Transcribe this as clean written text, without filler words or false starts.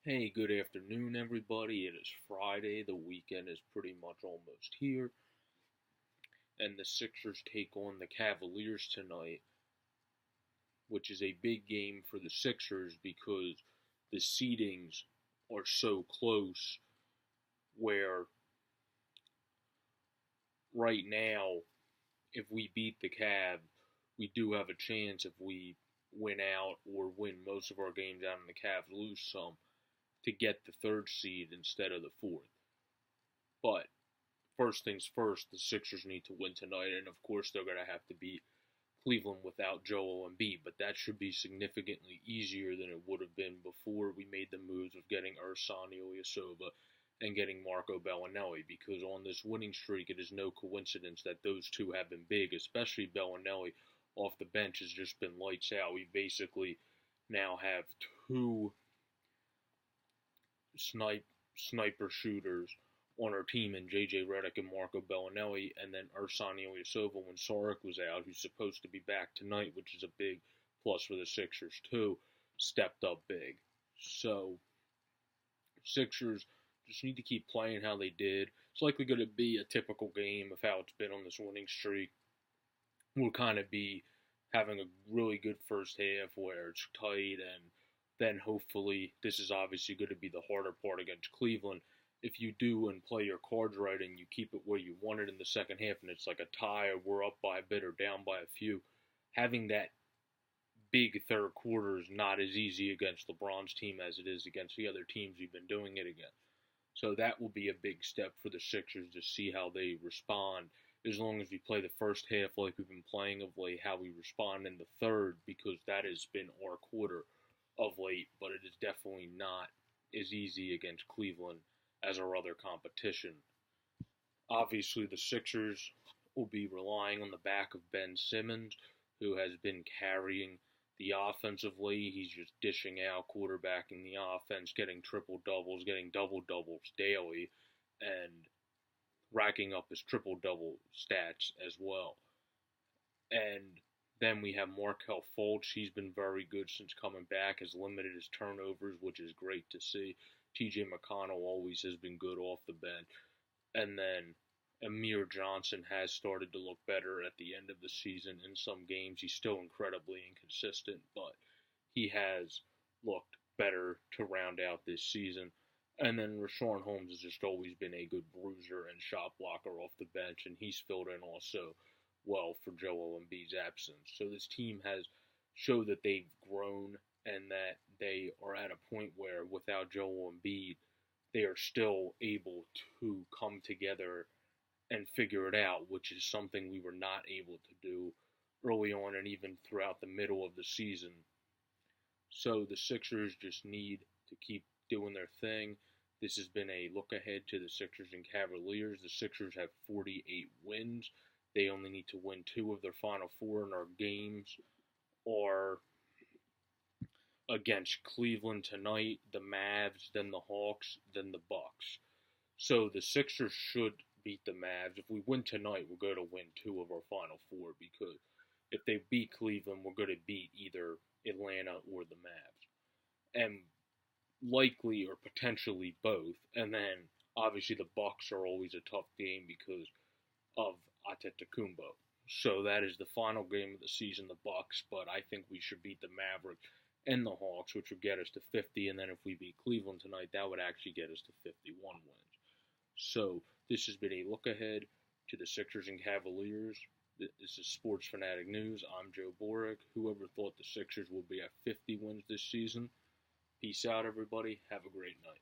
Hey, good afternoon, everybody. It is Friday. The weekend is pretty much almost here. And the Sixers take on the Cavaliers tonight, which is a big game for the Sixers because the seedings are so close. Where right now, if we beat the Cavs, we do have a chance if we win out or win most of our games out and the Cavs lose some to get the third seed instead of the fourth. But first things first, the Sixers need to win tonight, and of course they're going to have to beat Cleveland without Joel Embiid, but that should be significantly easier than it would have been before we made the moves of getting Ersan Ilyasova and getting Marco Bellinelli, because on this winning streak, it is no coincidence that those two have been big, especially Bellinelli off the bench has just been lights out. We basically now have two sniper shooters on our team in J.J. Redick and Marco Bellinelli, and then Ersan Ilyasova when Saric was out, who's supposed to be back tonight, which is a big plus for the Sixers too, stepped up big. So, Sixers just need to keep playing how they did. It's likely going to be a typical game of how it's been on this winning streak. We'll kind of be having a really good first half where it's tight, and then hopefully this is obviously going to be the harder part against Cleveland. If you do and play your cards right and you keep it where you want it in the second half and it's like a tie or we're up by a bit or down by a few, having that big third quarter is not as easy against LeBron's team as it is against the other teams we've been doing it against. So that will be a big step for the Sixers to see how they respond as long as we play the first half like we've been playing of late, how we respond in the third, because that has been our quarter of late, but it is definitely not as easy against Cleveland as our other competition. Obviously, the Sixers will be relying on the back of Ben Simmons, who has been carrying the offense of late. He's just dishing out, quarterbacking the offense, getting triple doubles, getting double doubles daily, and racking up his triple double stats as well. And then we have Markelle Fultz. He's been very good since coming back, has limited his turnovers, which is great to see. TJ McConnell always has been good off the bench. And then Amir Johnson has started to look better at the end of the season in some games. He's still incredibly inconsistent, but he has looked better to round out this season. And then Richaun Holmes has just always been a good bruiser and shot blocker off the bench, and he's filled in also well for Joel Embiid's absence. So this team has showed that they've grown and that they are at a point where without Joel Embiid, they are still able to come together and figure it out, which is something we were not able to do early on and even throughout the middle of the season. So the Sixers just need to keep doing their thing. This has been a look ahead to the Sixers and Cavaliers. The Sixers have 48 wins. They only need to win 2 of their final 4 in our games are against Cleveland tonight, the Mavs, then the Hawks, then the Bucks. So the Sixers should beat the Mavs. If we win tonight, we're going to win 2 of our final 4, because if they beat Cleveland, we're going to beat either Atlanta or the Mavs. And likely or potentially both. And then obviously the Bucks are always a tough game because of Antetokounmpo. So that is the final game of the season, the Bucks, but I think we should beat the Mavericks and the Hawks, which would get us to 50, and then if we beat Cleveland tonight, that would actually get us to 51 wins. So this has been a look ahead to the Sixers and Cavaliers. This is Sports Fanatic News. I'm Joe Boric. Whoever thought the Sixers would be at 50 wins this season? Peace out, everybody. Have a great night.